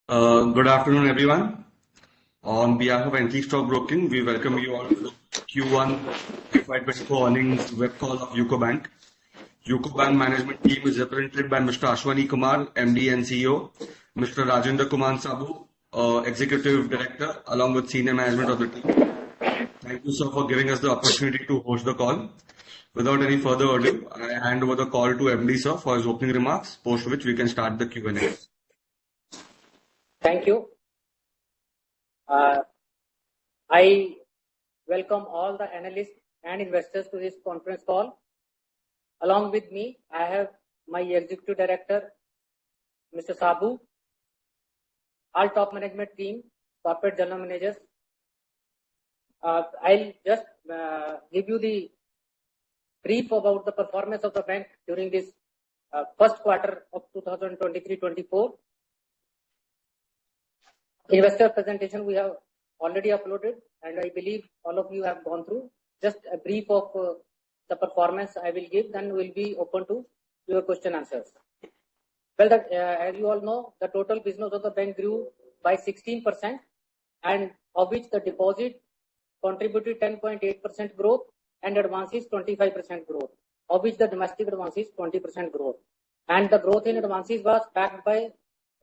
Good afternoon, everyone. On behalf of NT Stock Broking, we welcome you all to the Q1 FY2024 earnings web call of UCO Bank. UCO Bank management team is represented by Mr. Ashwani Kumar, MD and CEO, Mr. Rajendra Kumar Sabu, Executive Director, along with senior management of the team. Thank you, sir, for giving us the opportunity to host the call. Without any further ado, I hand over the call to MD, sir, for his opening remarks, post which we can start the Q&A. Thank you. I welcome all the analysts and investors to this conference call. Along with me, I have my Executive Director, Mr. Sabu, all top management team, corporate general managers. I'll just give you the brief about the performance of the bank during this first quarter of 2023-24. Investor presentation we have already uploaded, and I believe all of you have gone through. Just a brief of the performance I will give, then we'll be open to your question answers. Well, as you all know, the total business of the bank grew by 16%, and of which the deposit contributed 10.8% growth and advances 25% growth, of which the domestic advances 20% growth. And the growth in advances was backed by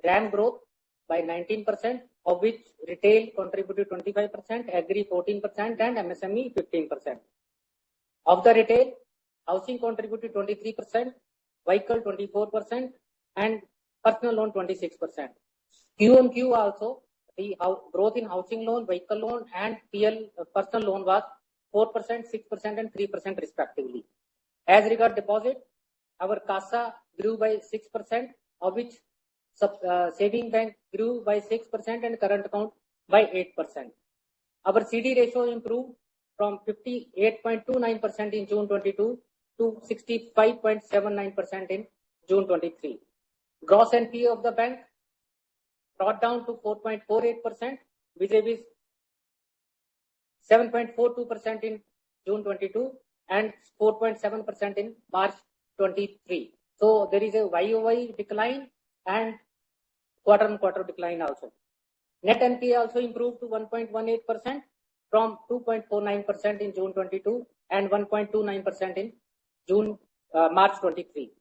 RAM growth by 19%, of which retail contributed 25%, agri 14%, and MSME 15%. Of the retail, housing contributed 23%, vehicle 24%, and personal loan 26%. Q-on-Q also, the growth in housing loan, vehicle loan, and PL personal loan was 4%, 6%, and 3% respectively. As regard deposit, our CASA grew by 6%, of which saving bank grew by 6% and current account by 8%. Our CD ratio improved from 58.29% in June 22 to 65.79% in June 23. Gross NPA of the bank brought down to 4.48%, vis-a-vis 7.42% in June 22 and 4.7% in March 23. So there is a YOY decline and quarter-on-quarter decline also. Net NPA also improved to 1.18% from 2.49% in June 22 and 1.29% in March 23.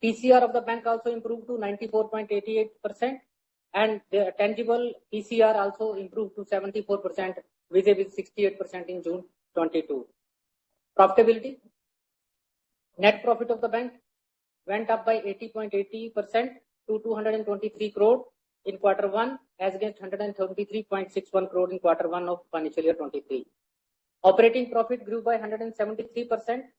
PCR of the bank also improved to 94.88%, and the tangible PCR also improved to 74%, vis-a-vis 68% in June 22. Profitability. Net profit of the bank went up by 80.80% to 223 crore in quarter 1 as against 133.61 crore in quarter 1 of financial year 23. Operating profit grew by 173%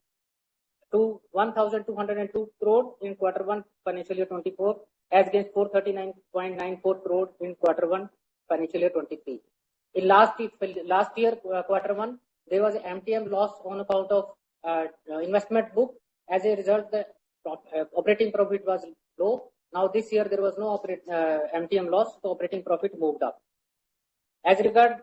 to 1,202 crore in quarter 1 financial year 24 as against 439.94 crore in quarter 1 financial year 23. In last year quarter 1, there was an MTM loss on account of investment book. As a result, the operating profit was low. Now this year there was no MTM loss, so operating profit moved up. As regard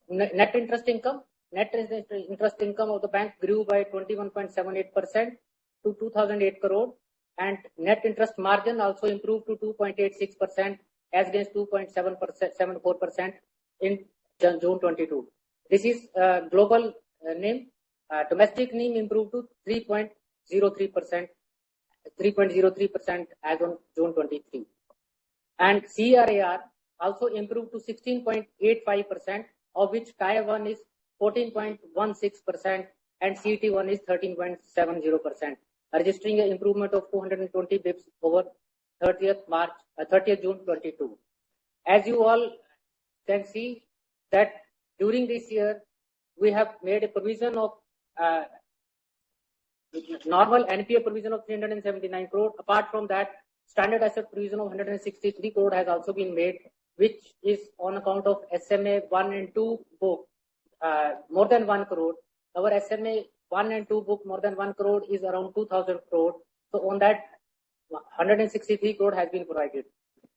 net interest income of the bank grew by 21.78% to 2,008 crore, and net interest margin also improved to 2.86% as against 2.74% in June 22. This is global NIM. Domestic NIM improved to 3.03% as on June 23. And CRAR also improved to 16.85%, of which Tier 1 is 14.16% and CET1 is 13.70%, registering an improvement of 220 bips over 30th June 22. As you all can see that during this year, we have made a provision of normal NPA provision of 379 crore. Apart from that, standard asset provision of 163 crore has also been made, which is on account of SMA 1 and 2 book, more than 1 crore. Our SMA 1 and 2 book more than 1 crore is around 2,000 crore. So on that, 163 crore has been provided.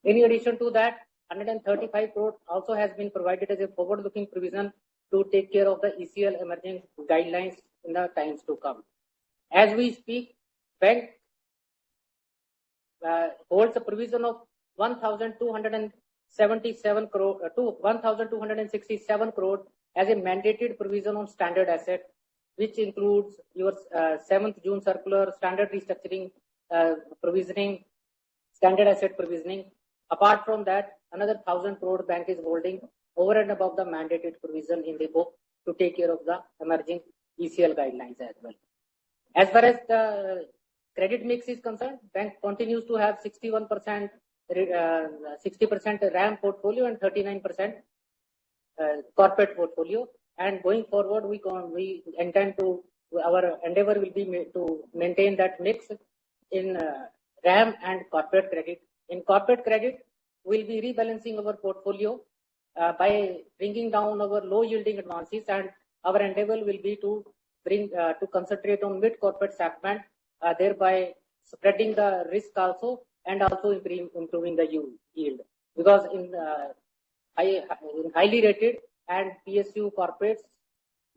In addition to that, 135 crore also has been provided as a forward-looking provision to take care of the ECL emerging guidelines in the times to come. As we speak, bank holds a provision of 1,277 crore to 1,267 crore as a mandated provision on standard asset, which includes your 7th June circular, standard restructuring provisioning, standard asset provisioning. Apart from that, another 1,000 crore bank is holding over and above the mandated provision in the book to take care of the emerging ECL guidelines as well. As far as the credit mix is concerned, bank continues to have 60% RAM portfolio and 39% corporate portfolio. And going forward, we intend to, our endeavor will be to maintain that mix in RAM and corporate credit. In corporate credit, we'll be rebalancing our portfolio by bringing down our low yielding advances, and our endeavor will be to concentrate on mid corporate segment, thereby spreading the risk also and also improving the yield. Because in highly rated and PSU corporates,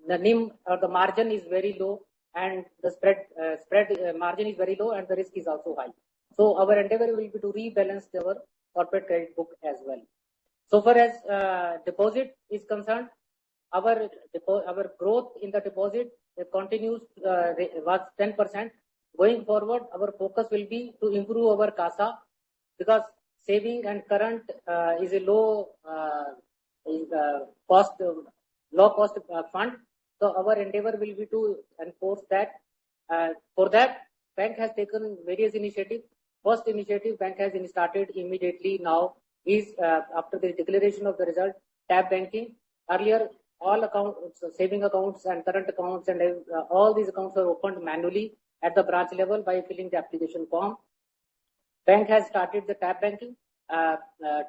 the NIM or the margin is very low, and the spread margin is very low, and the risk is also high. So our endeavor will be to rebalance our corporate credit book as well. So far as deposit is concerned, our growth in the deposit continues was 10%. Going forward, our focus will be to improve our CASA, because saving and current is a low cost fund. So our endeavor will be to enforce that. For that, bank has taken various initiatives. First initiative bank has started immediately now is after the declaration of the result, tab banking. Earlier, all accounts, saving accounts and current accounts and all these accounts were opened manually at the branch level by filling the application form. Bank has started the tab banking.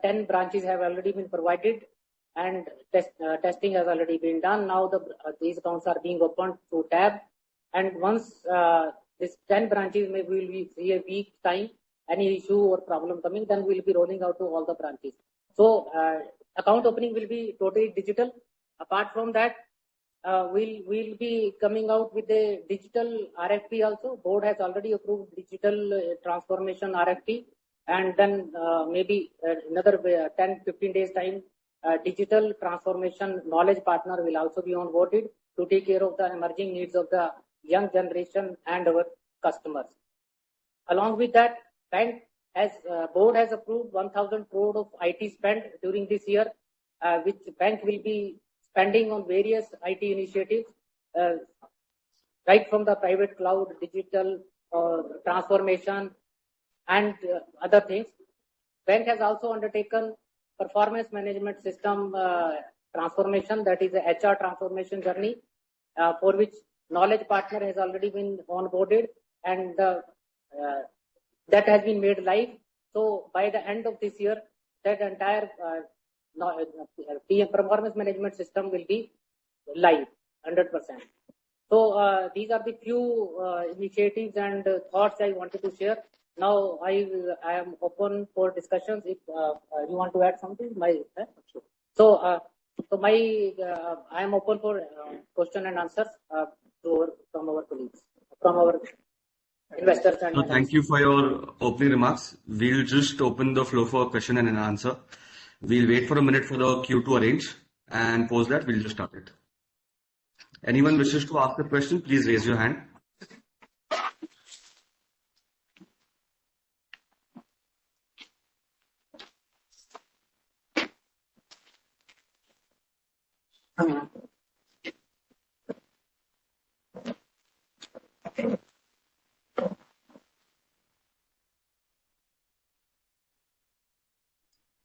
10 branches have already been provided, and testing has already been done. Now these accounts are being opened through tab, and once this 10 branches will be a week time, any issue or problem coming, then we'll be rolling out to all the branches. So account opening will be totally digital. Apart from that, we'll be coming out with a digital RFP also. Board has already approved digital transformation RFP, and then maybe another 10-15 days time, digital transformation knowledge partner will also be onboarded to take care of the emerging needs of the young generation and our customers. Along with that, board has approved 1,000 crore of IT spend during this year, which bank will be spending on various IT initiatives, right from the private cloud, digital transformation, and other things. Bank has also undertaken performance management system transformation, that is the HR transformation journey, for which knowledge partner has already been onboarded, and that has been made live. So by the end of this year, that entire performance management system will be live 100%. So these are the few initiatives and thoughts I wanted to share. Now I am open for discussions. If you want to add something, so I am open for question and answers from our colleagues, from our investors. And no, thank you for your opening remarks. We'll just open the floor for question and an answer. We'll wait for a minute for the queue to arrange, and post that we'll just start it. Anyone wishes to ask a question, please raise your hand.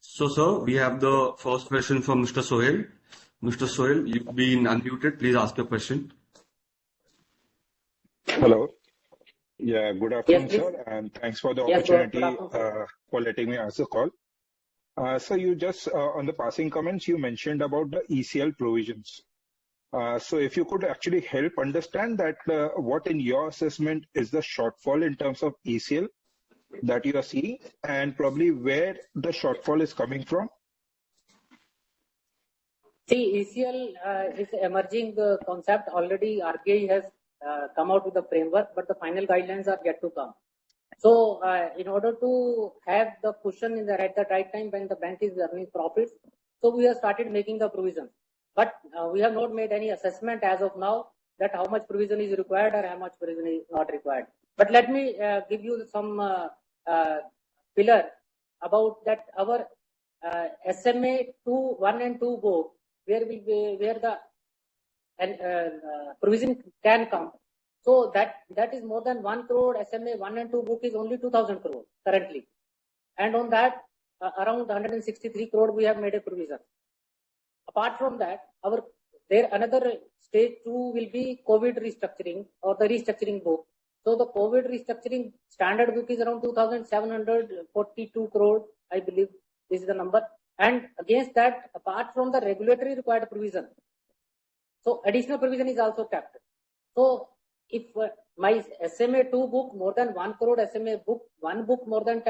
So, sir, we have the first question from Mr. Sohail. Mr. Sohail, you've been unmuted. Please ask your question. Hello. Yeah, good afternoon, Yes, sir, and thanks for the Yes, sir. opportunity for letting me answer the call. So you just, on the passing comments, you mentioned about the ECL provisions. So if you could actually help understand that what in your assessment is the shortfall in terms of ECL that you are seeing, and probably where the shortfall is coming from? See, ECL is an emerging concept. Already RBI has come out with the framework, but the final guidelines are yet to come. So in order to have the cushion in the at the right time when the bank is earning profits, so we have started making the provision. But we have not made any assessment as of now that how much provision is required or how much provision is not required. But let me give you some pillar about that our SMA 1 and 2 book, where the provision can come. So that is more than 1 crore. SMA 1 and 2 book is only 2,000 crore currently, and on that around 163 crore we have made a provision. Apart from that, another stage 2 will be COVID restructuring or the restructuring book. So the COVID restructuring standard book is around 2,742 crore, I believe this is the number. And against that, apart from the regulatory required provision, so additional provision is also kept. So if my SMA 2 book more than 1 crore, SMA book 1 book more than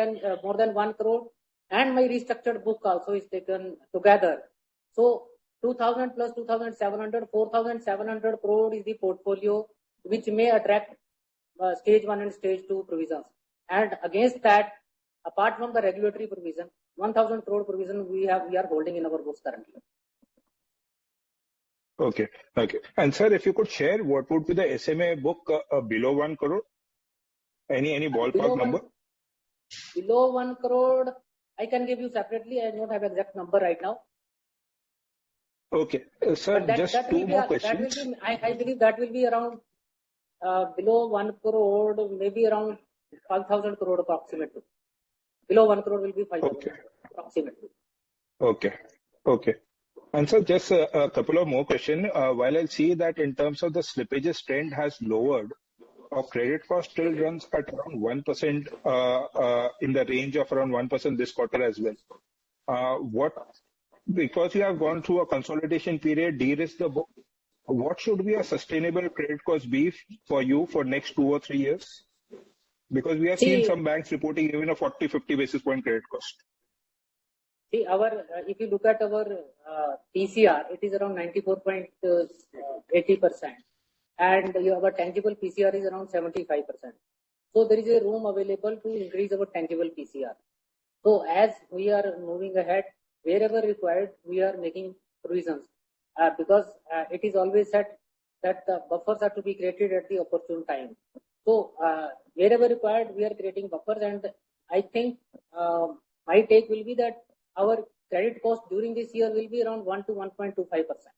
1 crore, and my restructured book also is taken together. So 2,000 plus 2,700, 4,700 crore is the portfolio which may attract stage 1 and stage 2 provisions. And against that, apart from the regulatory provision, 1,000 crore provision we are holding in our books currently. Okay. And sir, if you could share what would be the SMA book below 1 crore? Any ballpark number? Below 1 crore, I can give you separately. I don't have exact number right now. Okay, sir, just two more questions. I believe that will be around below 1 crore, maybe around 5,000 crore approximately. Below 1 crore will be 5,000 approximately. Okay. And so just a couple of more questions. While I see that in terms of the slippages trend has lowered, our credit cost still runs at around 1% in the range of around 1% this quarter as well. Because you have gone through a consolidation period, de-risk the book, what should be a sustainable credit cost be for you for next 2 or 3 years? Because we have seen some banks reporting even a 40-50 basis point credit cost. See, if you look at our PCR, it is around 94.80%, and our tangible PCR is around 75%. So there is a room available to increase our tangible PCR. So as we are moving ahead, wherever required, we are making provisions because it is always said that the buffers are to be created at the opportune time. So wherever required, we are creating buffers, and I think my take will be that our credit cost during this year will be around 1 to 1.25%.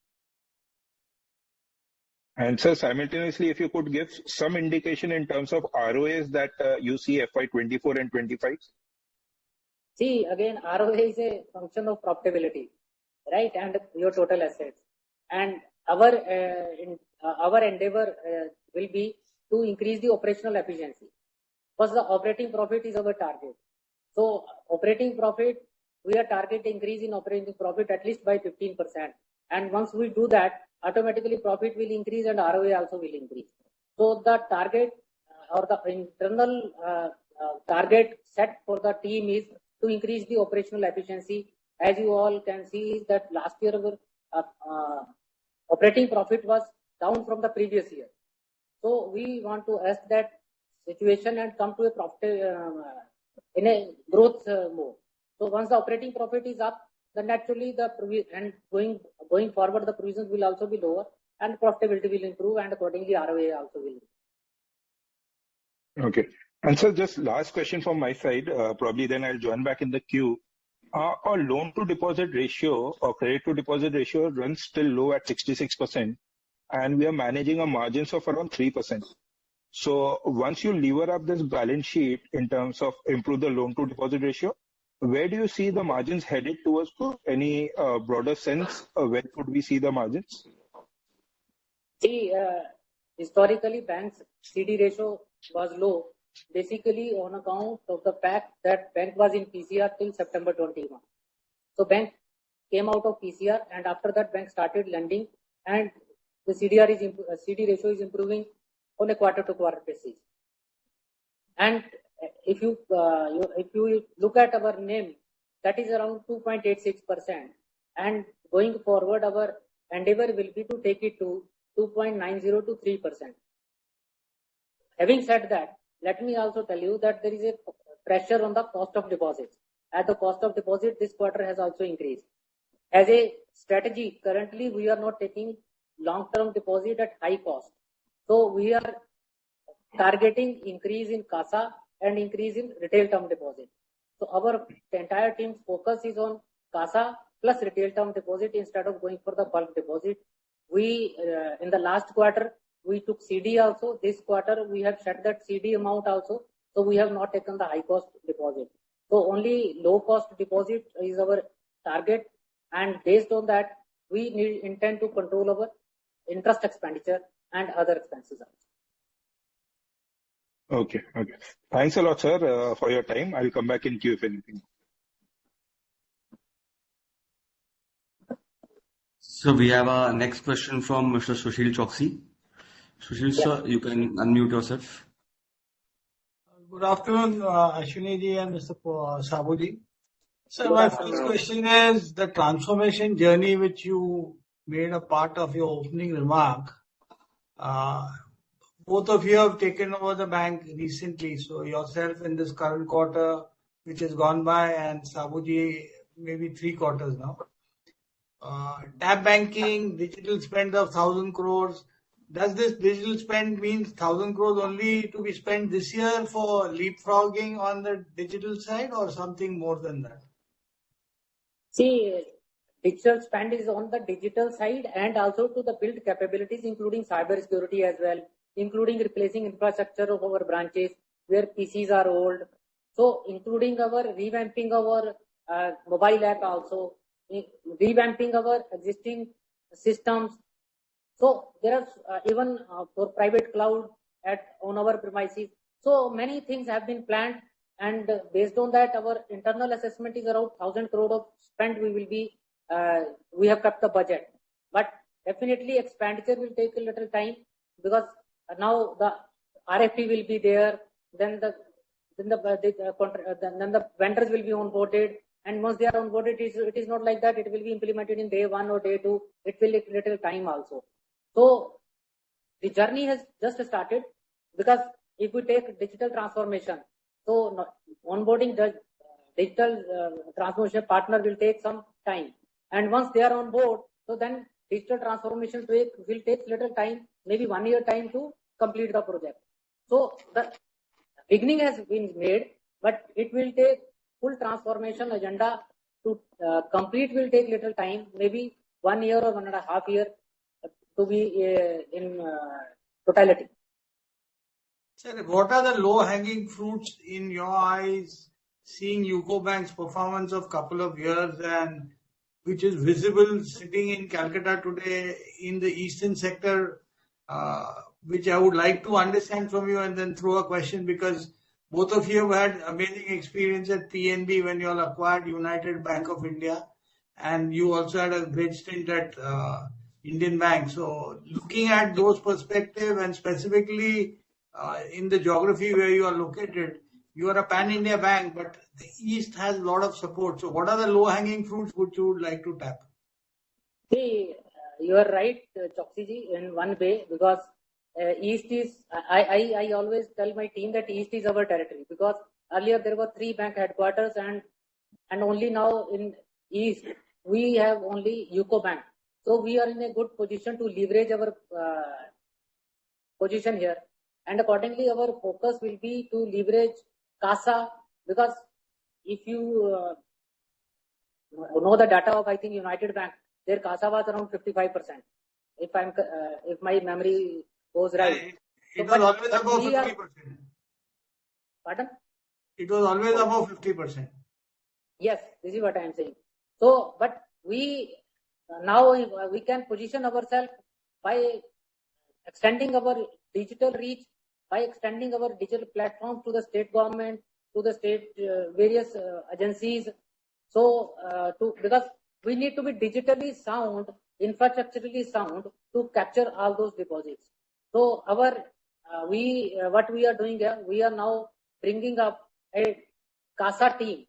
And sir, simultaneously, if you could give some indication in terms of ROAs that you see FY24 and 25. See, again, ROA is a function of profitability, right, and your total assets. And our endeavor will be to increase the operational efficiency. Because the operating profit is our target. So operating profit, we are targeting increase in operating profit at least by 15%. And once we do that, automatically profit will increase and ROA also will increase. So the target or the internal target set for the team is to increase the operational efficiency. As you all can see that last year our operating profit was down from the previous year. So we want to ask that situation and come to a profit in a growth mode. So once the operating profit is up, then naturally going forward the provisions will also be lower and profitability will improve, and accordingly ROA also will improve. Okay. And so just last question from my side, probably then I'll join back in the queue. Our loan to deposit ratio or credit to deposit ratio runs still low at 66%, and we are managing a margins of around 3%. So once you lever up this balance sheet in terms of improve the loan to deposit ratio, where do you see the margins headed towards? Any broader sense where could we see the margins? See, historically banks CD ratio was low, basically on account of the fact that bank was in PCR till September 21. So bank came out of PCR, and after that bank started lending, and the CD ratio is improving on a quarter to quarter basis. And if you look at our NIM, that is around 2.86%, and going forward our endeavor will be to take it to 2.90 to 3%. Having said that, let me also tell you that there is a pressure on the cost of deposits. As the cost of deposit this quarter has also increased. As a strategy, currently we are not taking long-term deposit at high cost. So we are targeting increase in CASA and increase in retail term deposit. So our entire team's focus is on CASA plus retail term deposit instead of going for the bulk deposit. We in the last quarter we took CD also. This quarter we have set that CD amount also. So we have not taken the high cost deposit. So only low cost deposit is our target, and based on that we intend to control our interest expenditure and other expenses also. Okay. Thanks a lot, sir, for your time. I'll come back in queue if anything. So we have a next question from Mr. Sushil Choksi. Sushil, sir, you can unmute yourself. Good afternoon, Ashwini ji and Mr. Saboo ji. So my first question is the transformation journey which you made a part of your opening remark. Both of you have taken over the bank recently. So yourself in this current quarter, which has gone by, and Saboo ji maybe 3 quarters now. Tap banking, digital spend of 1,000 crores. Does this digital spend mean 1,000 crores only to be spent this year for leapfrogging on the digital side, or something more than that? See, digital spend is on the digital side and also to the build capabilities, including cyber security as well, including replacing infrastructure of our branches where PCs are old. So including our revamping our mobile app also, revamping our existing systems. So there are even for private cloud on our premises. So many things have been planned, and based on that, our internal assessment is around 1,000 crore of spend. We have kept the budget, but definitely expenditure will take a little time because now the RFP will be there. Then the vendors will be onboarded, and once they are onboarded, it is not like that. It will be implemented in day 1 or day 2. It will take little time also. So the journey has just started, because if we take digital transformation, so onboarding the digital transformation partner will take some time, and once they are on board, so then digital transformation will take little time, maybe 1 year time to complete the project. So the beginning has been made, but it will take full transformation agenda to complete will take little time, maybe 1 year or 1.5 years to be in totality. Sir, what are the low-hanging fruits in your eyes, seeing UCO Bank's performance of couple of years, and which is visible sitting in Calcutta today in the eastern sector, which I would like to understand from you, and then throw a question, because both of you have had amazing experience at PNB when you all acquired United Bank of India, and you also had a great stint at Indian Bank. So looking at those perspectives, and specifically in the geography where you are located, you are a pan-India bank, but the East has a lot of support. So what are the low-hanging fruits which you would like to tap? See, you are right, Choksi ji, in one way, because East is, I always tell my team that East is our territory, because earlier there were 3 bank headquarters, and only now in East we have only UCO Bank. So we are in a good position to leverage our position here, and accordingly our focus will be to leverage CASA, because if you know the data of, I think, United Bank, their CASA was around 55%. If my memory goes right. It was always above 50%. Pardon? It was always above 50%. Yes, this is what I am saying. So, but now we can position ourselves by extending our digital reach, by extending our digital platform to the state government, to the state various agencies. So, because we need to be digitally sound, infrastructurally sound to capture all those deposits. So what we are doing here, we are now bringing up a CASA team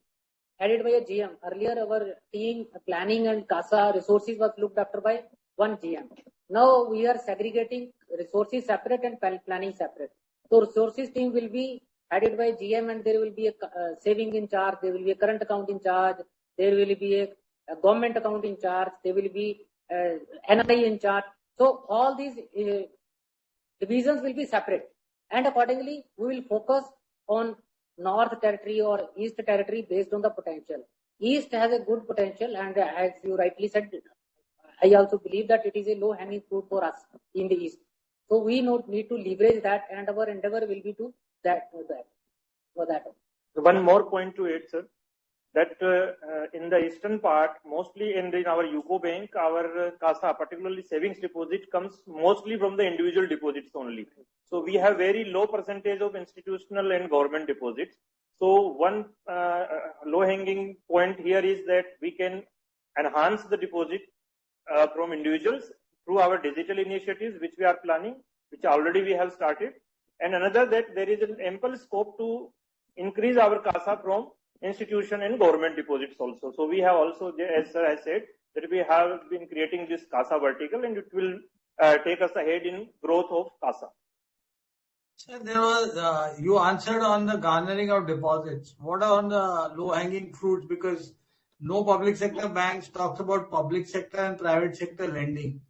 headed by a GM. Earlier, our team planning and CASA resources was looked after by one GM. Now we are segregating resources separate and planning separate. So resources team will be headed by GM, and there will be a saving in charge, there will be a current account in charge, there will be a government account in charge, there will be NI in charge. So all these divisions will be separate, and accordingly we will focus on North Territory or East Territory based on the potential. East has a good potential, and as you rightly said, I also believe that it is a low hanging fruit for us in the East. So we need to leverage that, and our endeavor will be to for that. One more point to it, sir, that in the eastern part, mostly in our UCO bank, our CASA, particularly savings deposit, comes mostly from the individual deposits only. So we have very low percentage of institutional and government deposits. So one low-hanging point here is that we can enhance the deposit from individuals through our digital initiatives, which we are planning, which already we have started. And another, that there is an ample scope to increase our CASA from institution and government deposits also. So we have also, as sir has said, that we have been creating this CASA vertical, and it will take us ahead in growth of CASA. Sir, there was you answered on the garnering of deposits. What are on the low-hanging fruits? Because no public sector banks talks about public sector and private sector lending.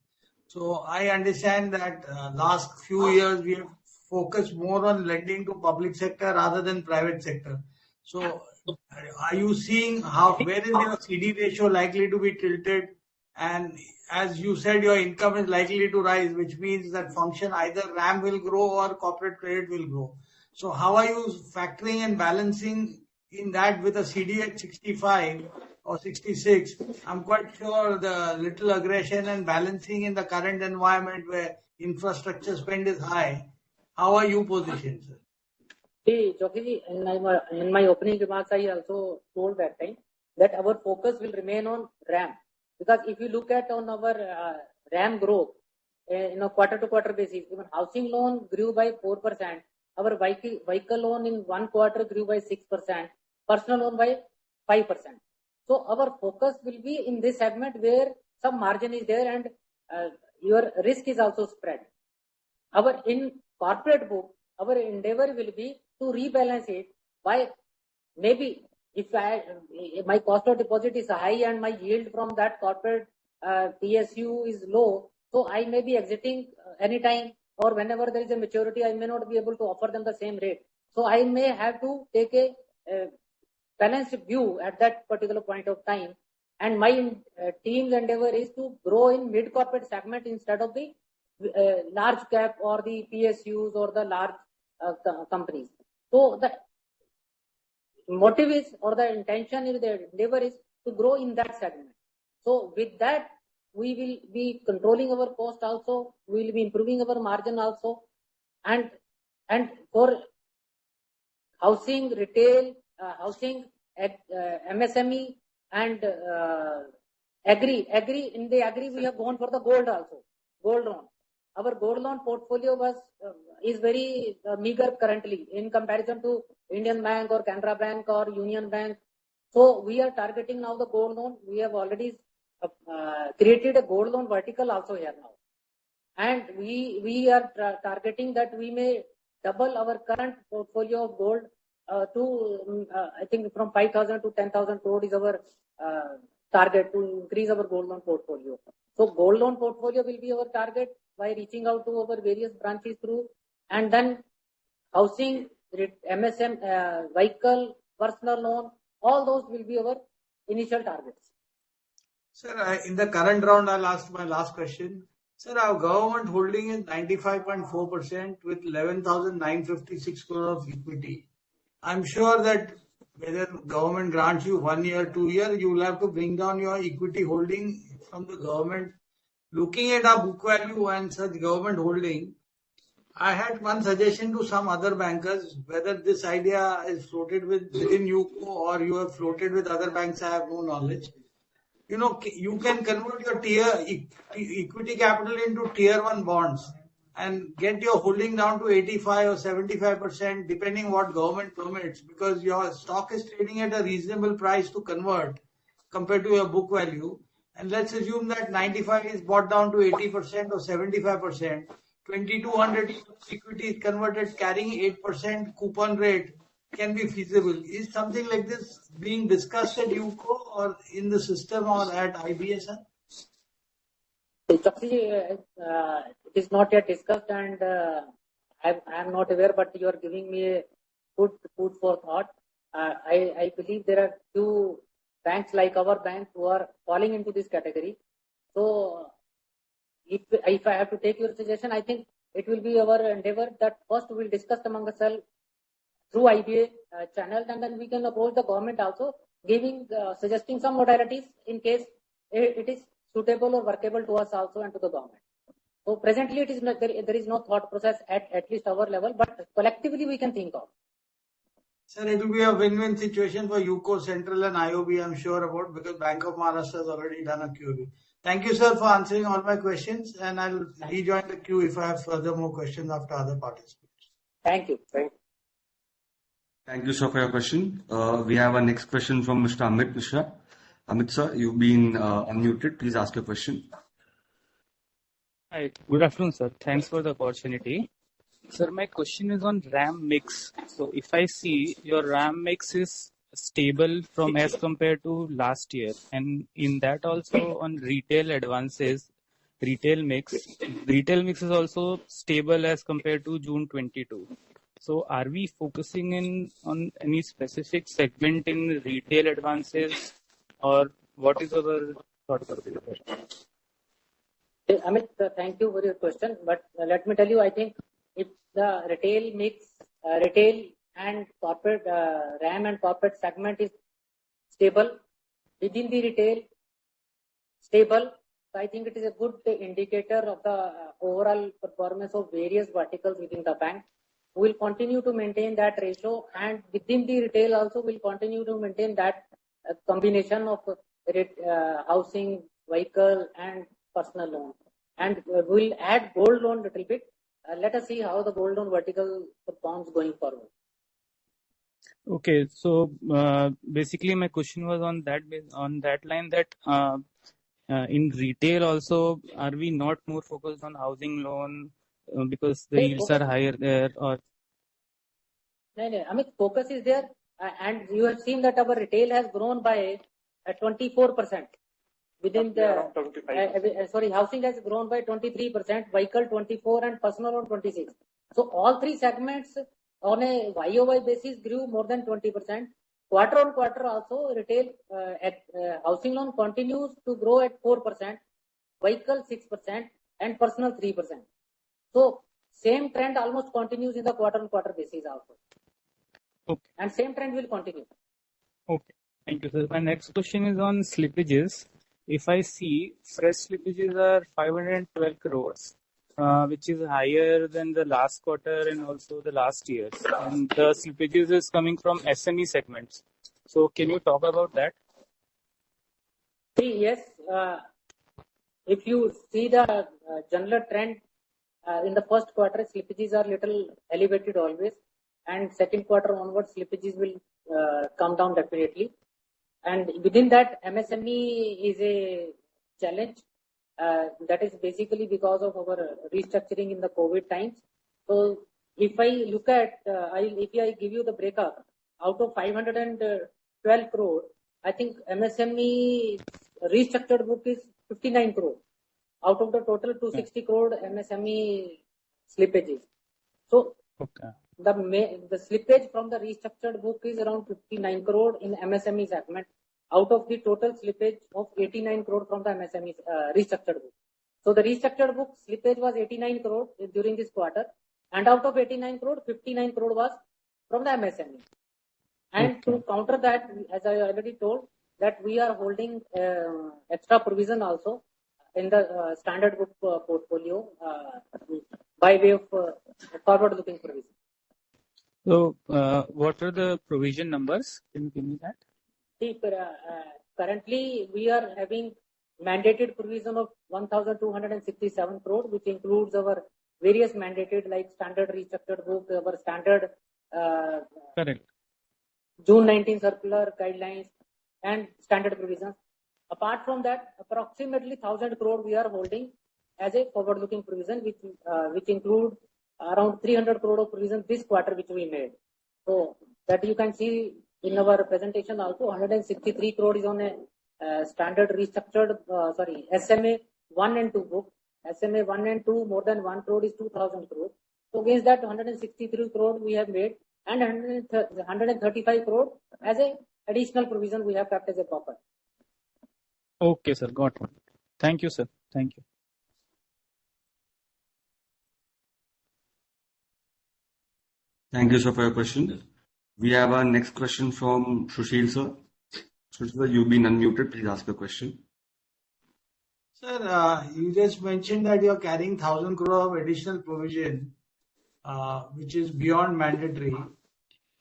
So I understand that last few years we have focused more on lending to public sector rather than private sector. So are you seeing where is your CD ratio likely to be tilted? And as you said, your income is likely to rise, which means that function either RAM will grow or corporate credit will grow. So how are you factoring and balancing in that with a CD at 65 or 66? I'm quite sure the little aggression and balancing in the current environment where infrastructure spend is high. How are you positioned, sir? See, Joki, in my opening remarks, I also told that time that our focus will remain on RAM. Because if you look at on our RAM growth, quarter to quarter basis, even housing loan grew by 4%, our vehicle loan in 1 quarter grew by 6%, personal loan by 5%. So our focus will be in this segment where some margin is there and your risk is also spread. In corporate book, our endeavor will be to rebalance it by maybe if my cost of deposit is high and my yield from that corporate PSU is low, so I may be exiting anytime, or whenever there is a maturity, I may not be able to offer them the same rate. So I may have to take a balanced view at that particular point of time. And my team's endeavor is to grow in mid-corporate segment instead of the large cap or the PSUs or the large companies. So the motive is, or the intention is, the endeavor is to grow in that segment. So with that, we will be controlling our cost also, we will be improving our margin also, and for housing, retail, housing, MSME and agri, in the agri we have gone for the gold also, gold loan. Our gold loan portfolio is very meager currently in comparison to Indian Bank or Canara Bank or Union Bank. So we are targeting now the gold loan. We have already created a gold loan vertical also here now. And we are targeting that we may double our current portfolio of gold to, I think from 5,000 to 10,000 crore is our target to increase our gold loan portfolio. So gold loan portfolio will be our target by reaching out to our various branches through, and then housing, MSM, vehicle, personal loan, all those will be our initial targets. Sir, in the current round, I'll ask my last question. Sir, our government holding is 95.4% with 11,956 crore of equity. I'm sure that whether government grants you 1 year, 2 years, you will have to bring down your equity holding from the government. Looking at our book value and such government holding, I had one suggestion to some other bankers, whether this idea is floated within UCO or you have floated with other banks, I have no knowledge. You can convert your equity capital into tier 1 bonds and get your holding down to 85 or 75%, depending what government permits, because your stock is trading at a reasonable price to convert compared to your book value. And let's assume that 95 is brought down to 80% or 75%. 2,200 equity converted carrying 8% coupon rate can be feasible. Is something like this being discussed at UCO or in the system or at IBSN? It is not yet discussed, and I am not aware, but you are giving me a good food for thought. I believe there are few banks like our bank who are falling into this category. So, if I have to take your suggestion, I think it will be our endeavor that first we will discuss among ourselves through IBA channel, and then we can approach the government also, suggesting some modalities in case it is suitable or workable to us also and to the government. So presently it is not, there is no thought process at least our level, but collectively we can think of. Sir, it will be a win-win situation for UCO Central and IOB, I'm sure about, because Bank of Maharashtra has already done a QB. Thank you, sir, for answering all my questions, and I'll rejoin the queue if I have further more questions after other participants. Thank you. Thank you, sir, for your question. We have our next question from Mr. Amit Mishra. Amit, sir, you've been unmuted. Please ask your question. Hi, good afternoon, sir. Thanks for the opportunity. Sir, my question is on RAM mix. So if I see your RAM mix is stable from as compared to last year, and in that also on retail advances, retail mix is also stable as compared to June 22. So are we focusing on any specific segment in retail advances, or what is our thought process? Amit, thank you for your question. But let me tell you, I think if the retail mix, retail and corporate, RAM and corporate segment is stable, within the retail, stable, so I think it is a good indicator of the overall performance of various verticals within the bank. We will continue to maintain that ratio, and within the retail also we will continue to maintain that combination of housing, vehicle and personal loan. And we will add gold loan a little bit. Let us see how the gold loan vertical performs going forward. Okay, so basically my question was on that line, that in retail also, are we not more focused on housing loan because the yields are higher there? Or No, Amit, focus is there, and you have seen that our retail has grown by 24%. Within the housing has grown by 23%, vehicle 24%, and personal loan 26%. So all three segments on a YOY basis grew more than 20%. Quarter on quarter also, retail housing loan continues to grow at 4%, vehicle 6%, and personal 3%. So same trend almost continues in the quarter on quarter basis also. Okay. And same trend will continue. Okay, thank you, sir. My next question is on slippages. If I see fresh slippages are 512 crores, which is higher than the last quarter and also the last year. And the slippages is coming from SME segments. So can you talk about that? See, yes. If you see the general trend in the first quarter, slippages are little elevated always, and second quarter onwards, slippages will come down definitely. And within that, MSME is a challenge. That is basically because of our restructuring in the COVID times. So if I look at, if I give you the breakup, out of 512 crore, I think MSME restructured book is 59 crore. Out of the total 260 crore MSME slippages. So the slippage from the restructured book is around 59 crore in MSME segment, out of the total slippage of 89 crore from the MSME restructured book. So the restructured book slippage was 89 crore during this quarter, and out of 89 crore, 59 crore was from the MSME. And to counter that, as I already told, that we are holding extra provision also in the standard book portfolio by way of forward-looking provision. So, what are the provision numbers? Can you give me that? See, currently we are having mandated provision of 1,267 crore, which includes our various mandated like standard restructured book, our standard Correct. June 19 circular guidelines, and standard provisions. Apart from that, approximately 1,000 crore we are holding as a forward-looking provision, which include around 300 crore of provision this quarter which we made. So that you can see in our presentation also. 163 crore is on a standard restructured SMA 1 and 2 book. SMA 1 and 2 more than 1 crore is 2,000 crore. So against that 163 crore we have made, and 135 crore as a additional provision we have kept as a buffer. Okay, sir. Got it. Thank you, sir. Thank you. Thank you, sir, for your question. We have our next question from Sushil, sir. Sushil, sir, you've been unmuted. Please ask your question. Sir, you just mentioned that you're carrying 1,000 crore of additional provision, which is beyond mandatory.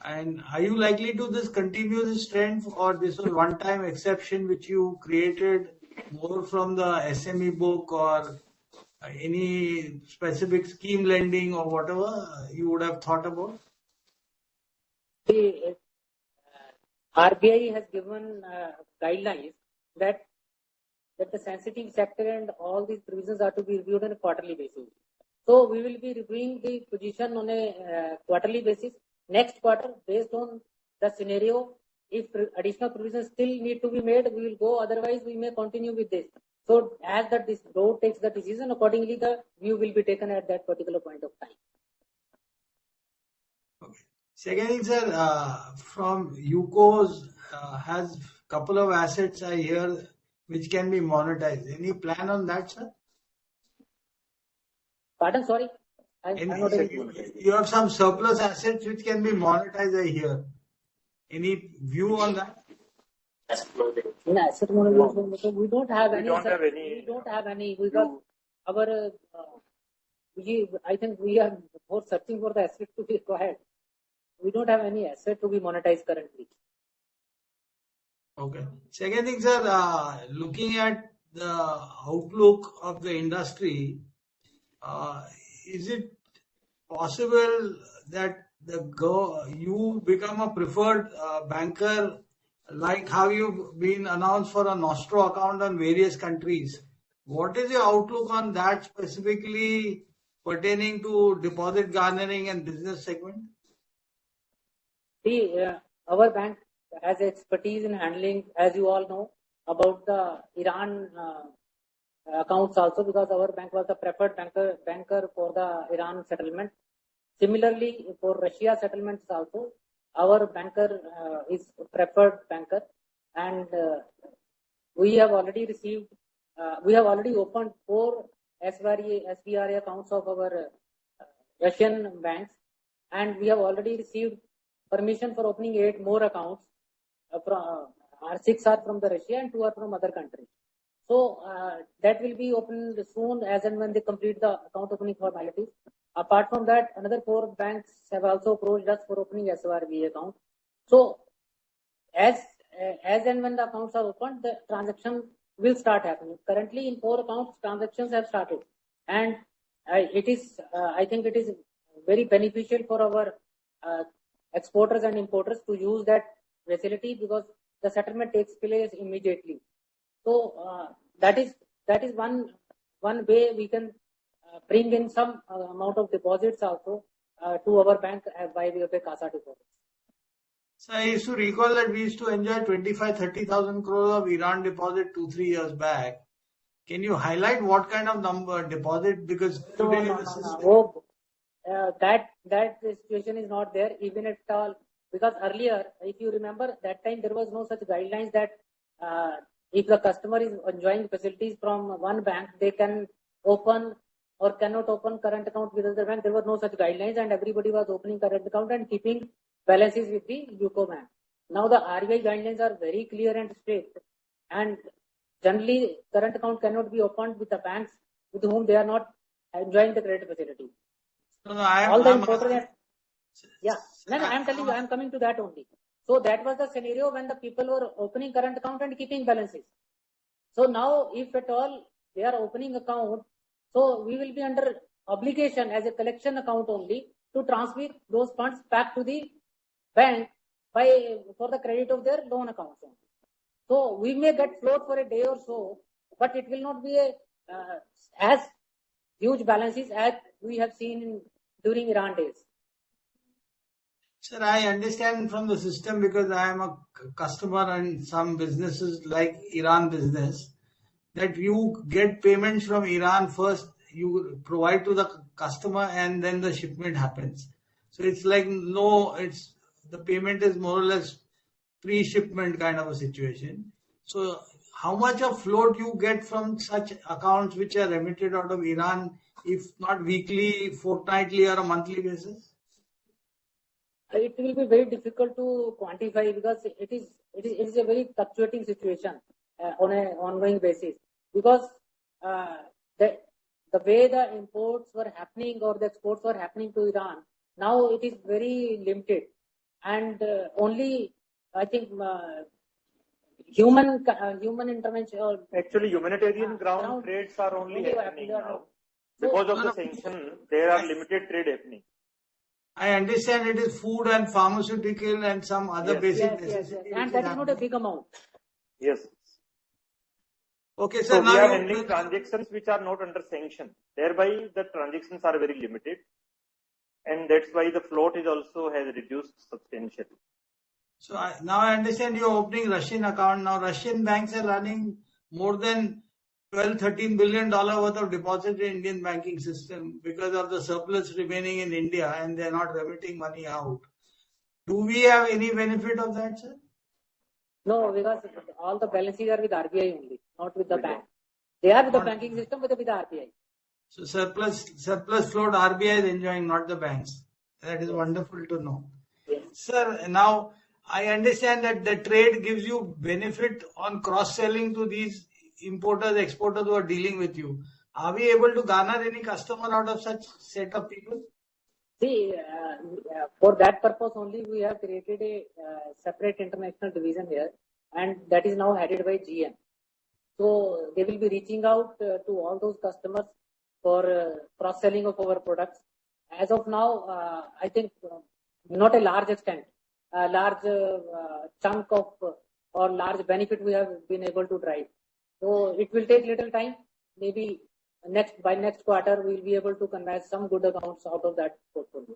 And are you likely to continue this trend, or this was one-time exception which you created more from the SME book or any specific scheme lending or whatever you would have thought about? The RBI has given guidelines that the sensitive sector and all these provisions are to be reviewed on a quarterly basis. So we will be reviewing the position on a quarterly basis. Next quarter, based on the scenario, if additional provisions still need to be made, we will go. Otherwise, we may continue with this. So as this board takes the decision, accordingly the view will be taken at that particular point of time. Okay. Second thing, sir, from UCOs has couple of assets I hear which can be monetized. Any plan on that, sir? Pardon, sorry. You have some surplus assets which can be monetized, I hear. Any view on that? In asset monetization, we don't have any. We don't have any. Because our, I think we are more searching for the asset to be acquired. We don't have any asset to be monetized currently. Okay. Second thing, sir, looking at the outlook of the industry, is it possible that you become a preferred banker, like how you've been announced for a Nostro account on various countries? What is your outlook on that, specifically pertaining to deposit garnering and business segment? See, our bank has expertise in handling, as you all know, about the Iran accounts also, because our bank was the preferred banker for the Iran settlement. Similarly, for Russia settlements also, our banker is preferred banker, and we have already received, we have already opened 4 SBRA accounts of our Russian banks, and we have already received permission for opening 8 more accounts. 6 are from the Russia and 2 are from other countries. So that will be opened soon, as and when they complete the account opening formalities. Apart from that, another 4 banks have also approached us for opening SRBA account. So as and when the accounts are opened, the transaction will start happening. Currently, in 4 accounts, transactions have started, and it is I think it is very beneficial for our exporters and importers to use that facility, because the settlement takes place immediately. So that is one way we can bring in some amount of deposits also to our bank by way of a CASA deposit. So I used to recall that we used to enjoy 25,000-30,000 crore of Iran deposit 2-3 years back. Can you highlight what kind of number deposit? Because today that situation is not there even at all. Because earlier, if you remember, that time there was no such guidelines that if the customer is enjoying facilities from one bank, they can open or cannot open current account with other bank. There were no such guidelines, and everybody was opening current account and keeping balances with the UCO bank. Now the RBI guidelines are very clear and strict, and generally current account cannot be opened with the banks with whom they are not enjoying the credit facility. I'm telling you, I'm coming to that only. So that was the scenario when the people were opening current account and keeping balances. So now, if at all they are opening account, so we will be under obligation as a collection account only to transfer those funds back to the bank for the credit of their loan accounts. So we may get float for a day or so, but it will not be as huge balances as we have seen during Iran days. Sir, I understand from the system because I am a customer in some businesses like Iran business that you get payments from Iran first, you provide to the customer and then the shipment happens. So it's like the payment is more or less pre-shipment kind of a situation. So how much of float you get from such accounts which are remitted out of Iran, if not weekly, fortnightly or a monthly basis? It will be very difficult to quantify because it is a very fluctuating situation on an ongoing basis. Because the way the imports were happening or the exports were happening to Iran, now it is very limited, and only I think human intervention. Actually, humanitarian ground trades are only happening now. Because of the sanction, there are limited trade happening. I understand it is food and pharmaceutical and some other basic necessities. Yes. And that is not a big amount. Yes. Okay, sir. So we are handling transactions which are not under sanction. Thereby, the transactions are very limited, and that's why the float is also has reduced substantially. So now I understand you're opening Russian account. Now Russian banks are running more than $12-13 billion worth of deposit in Indian banking system because of the surplus remaining in India and they're not remitting money out. Do we have any benefit of that, sir? No, because all the balances are with RBI only, not with the bank. They are with the banking system, but with the RBI. So surplus float RBI is enjoying, not the banks. That is wonderful to know. Yes. Sir, now I understand that the trade gives you benefit on cross-selling to these importers, exporters who are dealing with you. Are we able to garner any customer out of such set of people? See, for that purpose only we have created a separate international division here, and that is now headed by GM. So they will be reaching out to all those customers for cross-selling of our products. As of now, I think not a large extent, a large chunk of or large benefit we have been able to drive. So it will take little time. Maybe by next quarter we will be able to convert some good accounts out of that portfolio.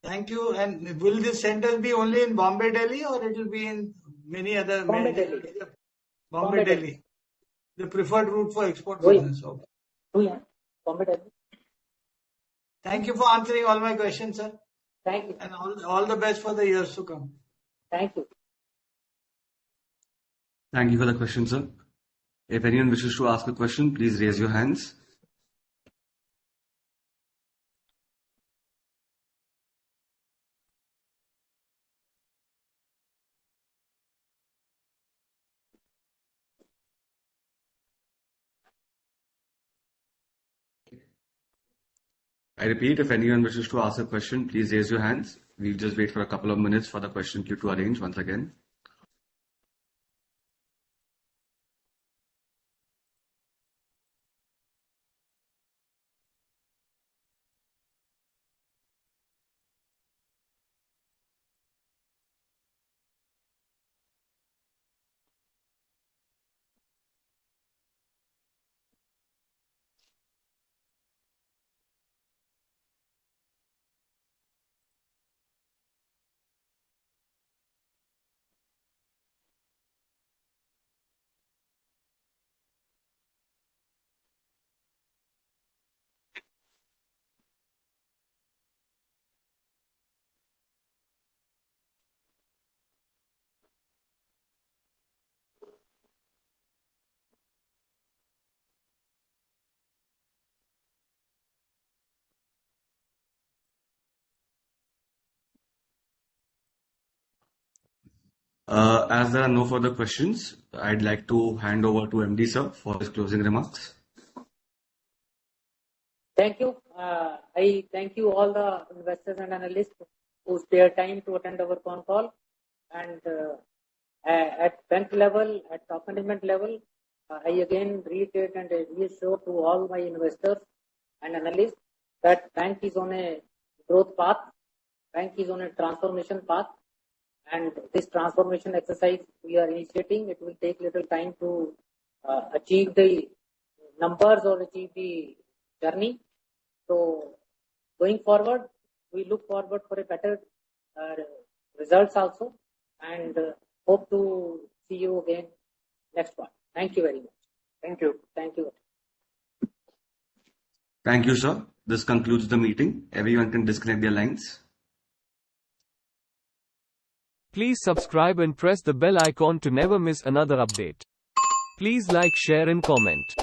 Thank you. And will this center be only in Bombay, Delhi, or it will be in many other? Bombay, Delhi. Bombay, Delhi. The preferred route for export business. Okay. Oh yeah, Bombay, Delhi. Thank you for answering all my questions, sir. Thank you. And all the best for the years to come. Thank you. Thank you for the question, sir. If anyone wishes to ask a question, please raise your hands. I repeat, if anyone wishes to ask a question, please raise your hands. We'll just wait for a couple of minutes for the question queue to arrange once again. As there are no further questions, I'd like to hand over to MD sir for his closing remarks. Thank you. I thank you all the investors and analysts who spared time to attend our con call. And at bank level, at top management level, I again reiterate and reassure to all my investors and analysts that bank is on a growth path, bank is on a transformation path, and this transformation exercise we are initiating, it will take little time to achieve the numbers or achieve the journey. So going forward, we look forward for a better results also, and hope to see you again next one. Thank you very much. Thank you. Thank you. Thank you, sir. This concludes the meeting. Everyone can disconnect their lines. Please subscribe and press the bell icon to never miss another update. Please like, share and comment.